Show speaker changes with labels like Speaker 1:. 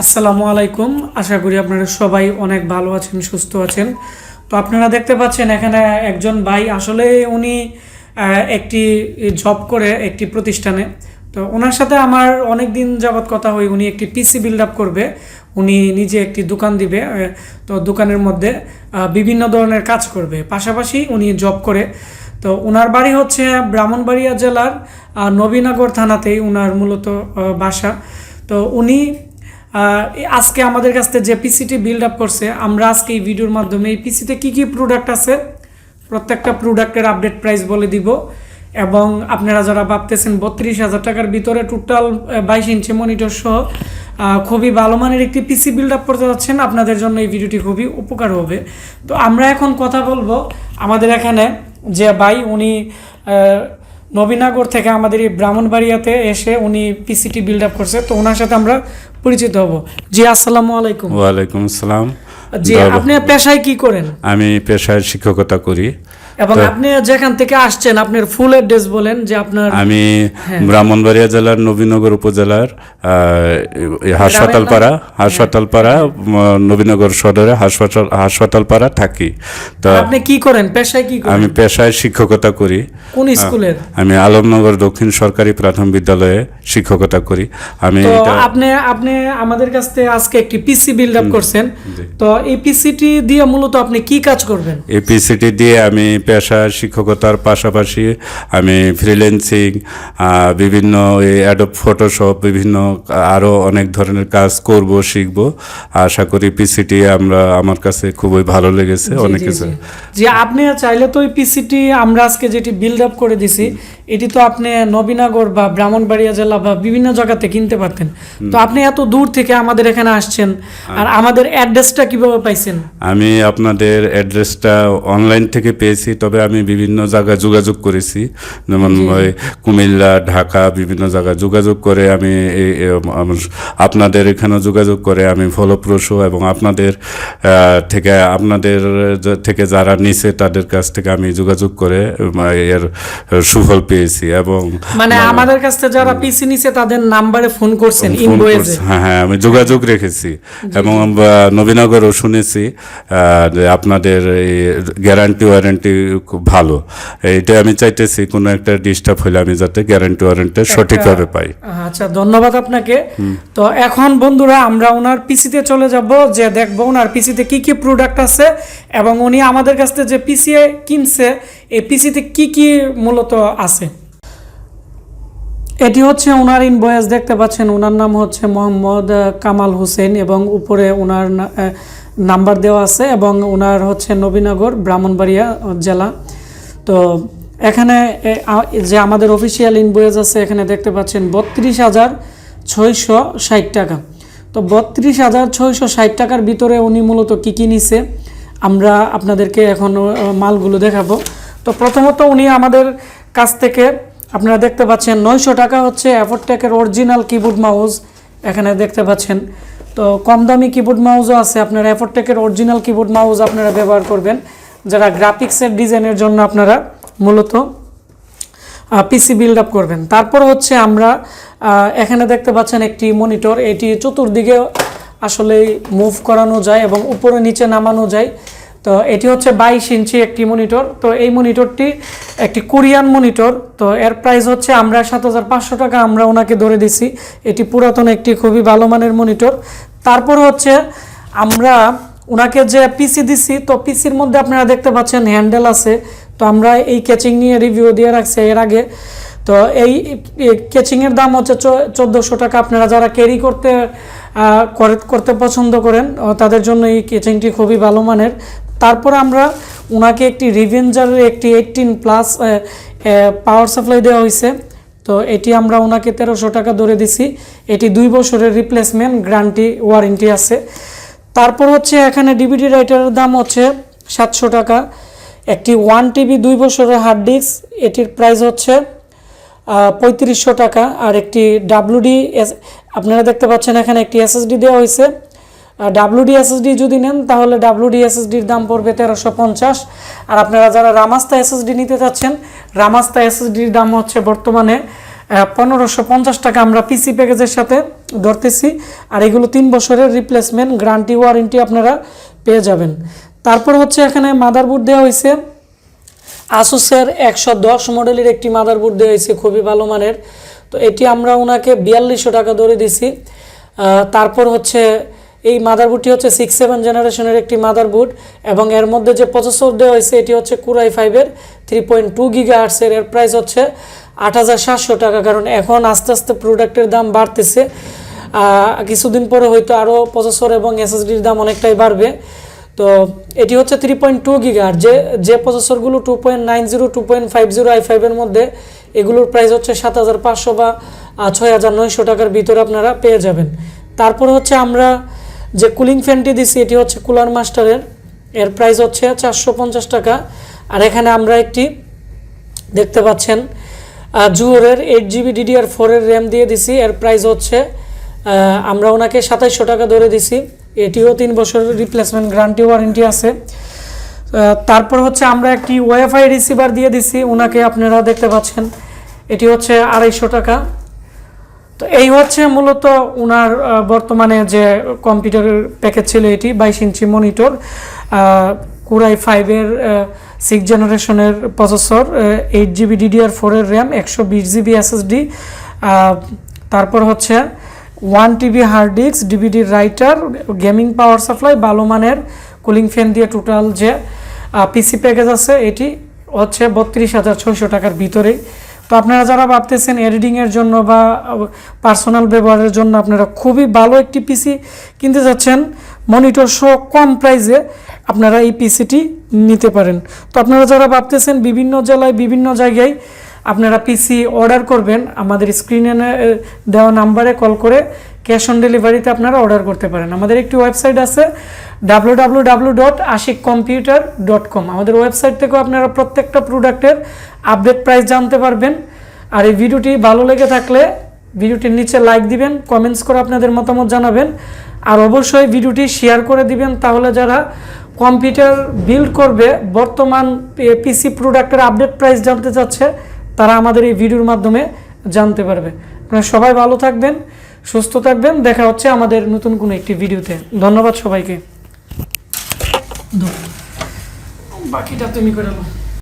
Speaker 1: আসসালামু আলাইকুম। আশা করি আপনারা সবাই অনেক ভালো আছেন, সুস্থ আছেন। তো আপনারা দেখতে পাচ্ছেন এখানে একজন ভাই, আসলে উনি একটি জব করে একটি প্রতিষ্ঠানে। তো ওনার সাথে আমার অনেক দিন যাবৎ কথা হয়। উনি একটি পিসি বিল্ড আপ করবে, উনি নিজে একটি দোকান দিবে। তো দোকানের মধ্যে বিভিন্ন ধরনের কাজ করবে, পাশাপাশি উনি জব করে। তো ওনার বাড়ি হচ্ছে ব্রাহ্মণবাড়িয়া জেলার নবীনগর থানাতেই ওনার মূলত বাসা। তো উনি আজকে আমাদের কাছ থেকে যে পিসিটি বিল্ড আপ করছে, আমরা আজকে এই ভিডিওর মাধ্যমে এই পিসিতে কী কী প্রোডাক্ট আছে প্রত্যেকটা প্রোডাক্টের আপডেট প্রাইস বলে দিব। এবং আপনারা যারা ভাবতেছেন 32,000 টাকার ভিতরে টোটাল 22 ইঞ্চি মনিটর সহ খুবই ভালো মানের একটি পিসি বিল্ড আপ করতে যাচ্ছেন, আপনাদের জন্য এই ভিডিওটি খুবই উপকার হবে। তো আমরা এখন কথা বলবো আমাদের এখানে যে ভাই, উনি নবীনগর থেকে আমাদের এই ব্রাহ্মণবাড়িয়াতে এসে উনি পিসিটি বিল্ড আপ করছে। তো ওনার সাথে আমরা পরিচিত হব। জি, আসসালামু আলাইকুম।
Speaker 2: ওয়ালাইকুম আসসালাম।
Speaker 1: জি, আপনি পেশায় কি করেন?
Speaker 2: আমি পেশায় শিক্ষকতা করি।
Speaker 1: এবং আপনি যেখান থেকে আসছেন আপনার ফুল অ্যাড্রেস বলেন যে আপনার।
Speaker 2: আমি ব্রাহ্মণবাড়িয়া জেলার নবীনগর উপজেলার হাসপাতালপাড়া নবীনগর সদরে হাসপাতালপাড়া থাকি। তো
Speaker 1: আপনি কি করেন, পেশায় কি করেন?
Speaker 2: আমি পেশায় শিক্ষকতা করি।
Speaker 1: কোন স্কুলের?
Speaker 2: আমি আলমনগর দক্ষিণ সরকারি প্রাথমিক বিদ্যালয়ে শিক্ষকতা করি। আমি
Speaker 1: আপনি আমাদের কাছ থেকে আজকে একটি পিসি বিল্ড আপ করছেন। তো এই পিসিটি দিয়ে মূলত আপনি কি কাজ করবেন?
Speaker 2: এই পিসিটি দিয়ে আমি পেশার শিক্ষকতার পাশাপাশি আমি ফ্রিল্যান্সিং, বিভিন্ন অ্যাডোব ফটোশপ, বিভিন্ন আরও অনেক ধরনের কাজ করব, শিখব। আশা করি পিসিটি আমার কাছে খুবই ভালো লেগেছে। অনেক কিছু
Speaker 1: যে আপনি চাইলে তো এই পিসিটি আমরা আজকে যেটি বিল্ড আপ করে দিছি, এটি তো আপনি নবীনগর বা ব্রাহ্মণবাড়িয়া জেলা বা বিভিন্ন জায়গাতে কিনতে পারতেন। তো আপনি এত দূর থেকে আমাদের এখানে আসছেন, আর আমাদের অ্যাড্রেসটা কিভাবে পাইছেন?
Speaker 2: আমি আপনাদের অ্যাড্রেসটা অনলাইন থেকে পেয়েছি, তবে আমি বিভিন্ন জায়গায় যোগাযোগ করেছি, যেমন কুমিল্লা, ঢাকা, বিভিন্ন জায়গায় যোগাযোগ করে আমি আপনাদের এখানেও যোগাযোগ করে আমি ফলপ্রসূ এবং আপনাদের থেকে যারা নিছে তাদের কাছ থেকে আমি যোগাযোগ করে এর সুফল পেয়েছি। এবং
Speaker 1: মানে আমাদের কাছ থেকে যারা পিসি নিছে তাদের নাম্বারে ফোন করছেন, ইনভয়েসে?
Speaker 2: হ্যাঁ, আমি যোগাযোগ রেখেছি এবং নবীনগরও শুনেছি যে আপনাদের গ্যারান্টি ওয়ারেন্টি খুব ভালো। এইটা আমি চাইতেছি কোনো একটা ডিস্টার্ব হলে আমি যাতে গ্যারান্টি ওয়ারেন্টি সঠিকভাবে পাই।
Speaker 1: আচ্ছা, ধন্যবাদ আপনাকে। তো এখন বন্ধুরা আমরা ওনার পিসিতে চলে যাব, যে দেখবো ওনার পিসিতে কি কি প্রোডাক্ট আছে এবং উনি আমাদের কাছ থেকে যে পিসি কিনছে এই পিসিতে কি কি মূলত আছে। এটি হচ্ছে ওনার ইনভয়েস, দেখতে পাচ্ছেন। ওনার নাম হচ্ছে মোহাম্মদ কামাল হোসেন এবং উপরে ওনার নাম্বার দেওয়া আছে এবং ওনার হচ্ছে নবীনগর, ব্রাহ্মণবাড়িয়া জেলা। তো এখানে যে আমাদের অফিসিয়াল ইনভয়েস আছে, এখানে দেখতে পাচ্ছেন 32,660 টাকা। তো 32,660 টাকার ভিতরে উনি মূলত কী কী নিছে আমরা আপনাদেরকে এখন মালগুলো দেখাবো। তো প্রথমত উনি আমাদের কাছ থেকে আপনারা দেখতে পাচ্ছেন 900 টাকা হচ্ছে অ্যাফোরটেকের অরিজিনাল কিবোর্ড মাউস, এখানে দেখতে পাচ্ছেন। তো কম দামি কিবোর্ড মাউসও আছে, আপনারা অ্যাফোরটেকের অরিজিনাল কিবোর্ড মাউস আপনারা ব্যবহার করবেন যারা গ্রাফিক্সের ডিজাইনের জন্য আপনারা মূলত পিসি বিল্ড আপ করবেন। তারপর হচ্ছে আমরা এখানে দেখতে পাচ্ছেন একটি মনিটর, এটি চতুর্দিকে আসলে মুভ করানো যায় এবং উপরে নিচে নামানো যায়। তো এটি হচ্ছে 22 ইঞ্চি একটি মনিটর। তো এই মনিটরটি একটি কোরিয়ান মনিটর। তো এর প্রাইস হচ্ছে আমরা 7,500 টাকা আমরা ওনাকে ধরে দিছি। এটি পুরাতন একটি খুবই ভালো মানের মনিটর। তারপর হচ্ছে আমরা ওনাকে যে পিসি দিছি, তো পিসির মধ্যে আপনারা দেখতে পাচ্ছেন হ্যান্ডেল আছে। তো আমরা এই ক্যাচিং নিয়ে রিভিউ দিয়ে রাখছি এর আগে। তো এই ক্যাচিংয়ের দাম হচ্ছে 1,400 টাকা। আপনারা যারা ক্যারি করতে পছন্দ করেন তাদের জন্য এই ক্যাচিংটি খুবই ভালো মানের। তারপর আমরা ওনাকে একটি রিভেঞ্জারের একটি 18+ পাওয়ার সাপ্লাই দেওয়া হয়েছে। তো এটি আমরা ওনাকে 1,300 টাকা ধরে দিছি। এটি 2 বছরের রিপ্লেসমেন্ট গ্যারান্টি ওয়ারেন্টি আছে। তারপর হচ্ছে এখানে ডিভিডি রাইটারের দাম হচ্ছে 700 টাকা। একটি 1 TB 2 বছরের হার্ড ডিস্ক, এটির প্রাইস হচ্ছে 3500 টাকা। আর একটি আপনারা দেখতে পাচ্ছেন এখানে একটি SSD দেওয়া হয়েছে। WD SSD যদি নেন তাহলে WD SSDর দাম পড়বে 1350। আর আপনারা যারা রামাস্তা SSD নিতে চাচ্ছেন, রামাস্তা SSDর দাম হচ্ছে বর্তমানে 1550 টাকা আমরা পিসি প্যাকেজের সাথে ধরতেছি। আর এগুলো 3 বছরের রিপ্লেসমেন্ট গ্যারান্টি ওয়ারেন্টি আপনারা পেয়ে যাবেন। তারপর হচ্ছে এখানে মাদারবোর্ড দেওয়া হয়েছে, আসুসের 110 মডেলের একটি মাদারবোর্ড দেওয়া হয়েছে, খুবই ভালো মানের। তো এটি আমরা ওনাকে 4200 টাকা ধরে দিছি। তারপর হচ্ছে এই মাদারবোর্ডটি হচ্ছে 6-7 জেনারেশনের একটি মাদারবোর্ড, এবং এর মধ্যে যে প্রসেসর দেওয়া হয়েছে এটি হচ্ছে কোরাই 5-এর 3.2 গিগাহার্টসের। এর প্রাইস হচ্ছে 8700 টাকা, কারণ এখন আস্তে আস্তে প্রোডাক্টের দাম বাড়তেছে। কিছুদিন পরে হয়তো আরও প্রসেসর এবং এসএসডির দাম অনেকটাই বাড়বে। তো এটি হচ্ছে 3.2 গিগাহার্টজ, যে প্রসেসরগুলো 2.90 2.50 i5-এর মধ্যে, এগুলোর প্রাইস হচ্ছে 7500 বা 6900 টাকার ভিতরে আপনারা পেয়ে যাবেন। তারপর হচ্ছে আমরা যে কুলিং ফ্যানটি দিছি এটি হচ্ছে কুলার মাস্টারের, এর প্রাইস হচ্ছে 450 টাকা। আর এখানে আমরা একটি দেখতে পাচ্ছেন জুহরের 8GB DDR4-এর র্যাম দিয়ে দিছি, এর প্রাইস হচ্ছে আমরা ওনাকে 2700 টাকা ধরে দিছি। এটিও 3 বছরের রিপ্লেসমেন্ট গ্যারান্টি ওয়ারেন্টি আছে। তারপর হচ্ছে আমরা একটি ওয়াইফাই রিসিভার দিয়ে দিছি ওনাকে, আপনারা দেখতে পাচ্ছেন এটি হচ্ছে 250 টাকা। তো এই হচ্ছে মূলত ওনার বর্তমানে যে কম্পিউটারের প্যাকেজ ছিল, এটি 22 ইঞ্চি মনিটর, কোরাই 5-এর 6 জেনারেশনের processor, 8GB DDR4-এর RAM, 120GB SSD, তারপর হচ্ছে 1TB hard disk, DVD writer, gaming power supply, ভালো মানের কুলিং ফ্যান দিয়ে টোটাল যে পিসি প্যাকেজ আছে এটি হচ্ছে 32,600 টাকার ভিতরেই। তো আপনারা যারা ভাবতেছেন এডিটিংয়ের জন্য বা পার্সোনাল ব্যবহারের জন্য আপনারা খুবই ভালো একটি পিসি কিনতে যাচ্ছেন মনিটর সহ কম প্রাইসে, আপনারা এই পিসিটি নিতে পারেন। তো আপনারা যারা ভাবতেছেন বিভিন্ন জেলায় বিভিন্ন জায়গায় আপনারা পিসি অর্ডার করবেন, আমাদের স্ক্রিনে দেওয়া নাম্বারে কল করে ক্যাশ অন ডেলিভারিতে আপনারা অর্ডার করতে পারেন। আমাদের একটি ওয়েবসাইট আছে www.ashikcomputer.com। আমাদের ওয়েবসাইট থেকেও আপনারা প্রত্যেকটা প্রোডাক্টের আপডেট প্রাইস জানতে পারবেন। আর এই ভিডিওটি ভালো লেগে থাকলে ভিডিওটির নিচে লাইক দিবেন, কমেন্টস করে আপনাদের মতামত জানাবেন, আর অবশ্যই ভিডিওটি শেয়ার করে দিবেন, তাহলে যারা কম্পিউটার বিল্ড করবে বর্তমান পিসি প্রোডাক্টের আপডেট প্রাইস জানতে চাচ্ছে তারা আমাদের এই ভিডিওর মাধ্যমে জানতে পারবে। আপনারা সবাই ভালো থাকবেন, সুস্থ থাকবেন, দেখা হচ্ছে আমাদের নতুন কোনো একটি ভিডিওতে। ধন্যবাদ সবাইকে। বাকিটা তুমি করে নাও।